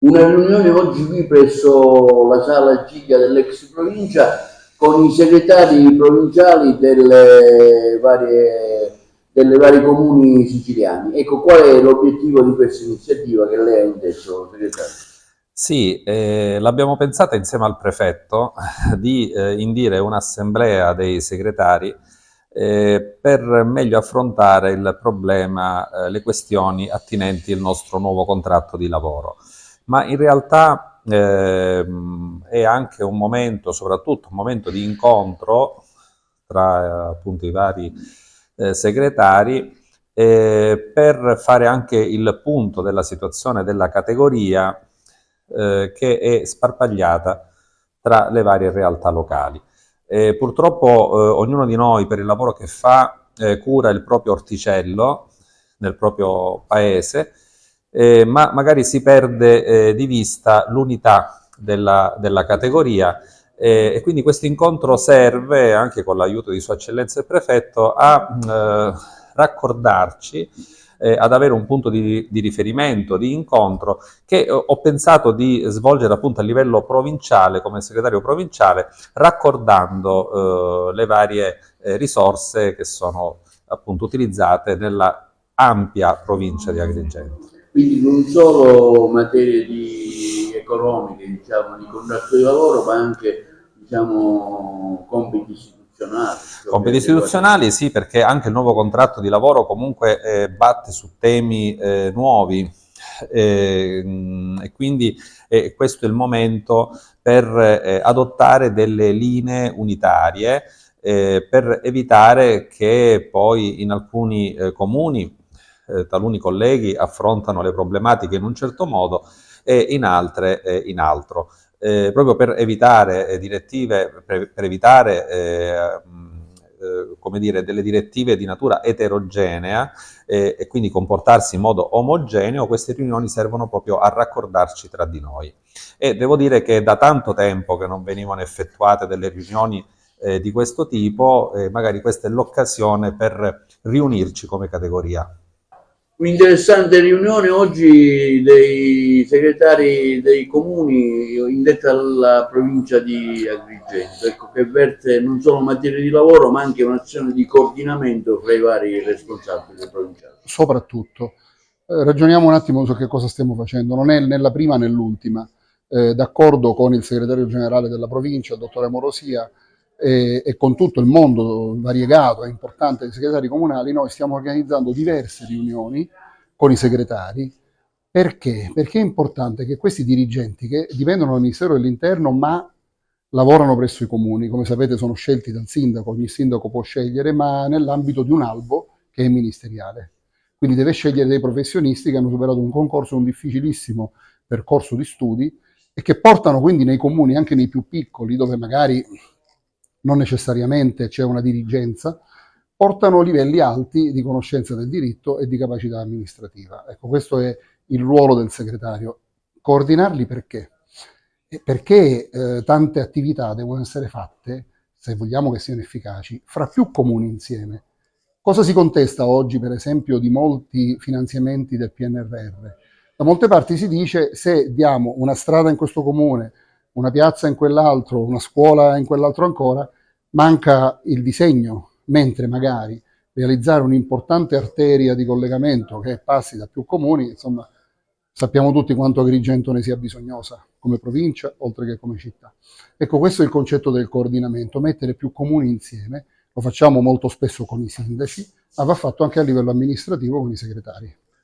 Una riunione oggi qui presso la sala Giga dell'ex provincia con i segretari provinciali delle vari comuni siciliani. Ecco, qual è l'obiettivo di questa iniziativa che lei ha inteso, segretario? Sì, l'abbiamo pensata insieme al prefetto di indire un'assemblea dei segretari per meglio affrontare il problema, le questioni attinenti al nostro nuovo contratto di lavoro. Ma in realtà è anche un momento, soprattutto un momento di incontro tra appunto i vari segretari per fare anche il punto della situazione della categoria che è sparpagliata tra le varie realtà locali. Purtroppo ognuno di noi per il lavoro che fa cura il proprio orticello nel proprio paese, ma magari si perde di vista l'unità della categoria e quindi questo incontro serve, anche con l'aiuto di Sua Eccellenza il Prefetto, a raccordarci, ad avere un punto di riferimento, di incontro, che ho pensato di svolgere appunto a livello provinciale, come segretario provinciale, raccordando le varie risorse che sono appunto utilizzate nella ampia provincia di Agrigento. Quindi non solo materie economiche, diciamo, di contratto di lavoro, ma anche diciamo, compiti istituzionali, ciò Compiti che riguarda. istituzionali sì, perché anche il nuovo contratto di lavoro comunque batte su temi nuovi e quindi questo è il momento per adottare delle linee unitarie per evitare che poi in alcuni comuni taluni colleghi affrontano le problematiche in un certo modo e in altre in altro. Proprio per evitare direttive, per evitare come dire, delle direttive di natura eterogenea e quindi comportarsi in modo omogeneo, queste riunioni servono proprio a raccordarci tra di noi. E devo dire che da tanto tempo che non venivano effettuate delle riunioni di questo tipo, magari questa è l'occasione per riunirci come categoria. Un'interessante riunione oggi dei segretari dei comuni indetta alla provincia di Agrigento, ecco, che verte non solo materie di lavoro ma anche un'azione di coordinamento fra i vari responsabili provinciali. Soprattutto. Ragioniamo un attimo su che cosa stiamo facendo, non è né la prima né l'ultima. D'accordo con il segretario generale della provincia, il dottore Morosia, e con tutto il mondo variegato e importante dei segretari comunali, noi stiamo organizzando diverse riunioni con i segretari. Perché? Perché è importante che questi dirigenti, che dipendono dal Ministero dell'Interno, ma lavorano presso i comuni, come sapete sono scelti dal sindaco, ogni sindaco può scegliere, ma nell'ambito di un albo che è ministeriale. Quindi deve scegliere dei professionisti che hanno superato un concorso, un difficilissimo percorso di studi e che portano quindi nei comuni, anche nei più piccoli, dove magari non necessariamente c'è una dirigenza, portano livelli alti di conoscenza del diritto e di capacità amministrativa. Ecco, questo è il ruolo del segretario. Coordinarli perché? Perché tante attività devono essere fatte, se vogliamo che siano efficaci, fra più comuni insieme. Cosa si contesta oggi, per esempio, di molti finanziamenti del PNRR? Da molte parti si dice se diamo una strada in questo comune, una piazza in quell'altro, una scuola in quell'altro ancora, manca il disegno, mentre magari realizzare un'importante arteria di collegamento che passi da più comuni, insomma, sappiamo tutti quanto Agrigento ne sia bisognosa come provincia, oltre che come città. Ecco, questo è il concetto del coordinamento, mettere più comuni insieme, lo facciamo molto spesso con i sindaci, ma va fatto anche a livello amministrativo con i segretari.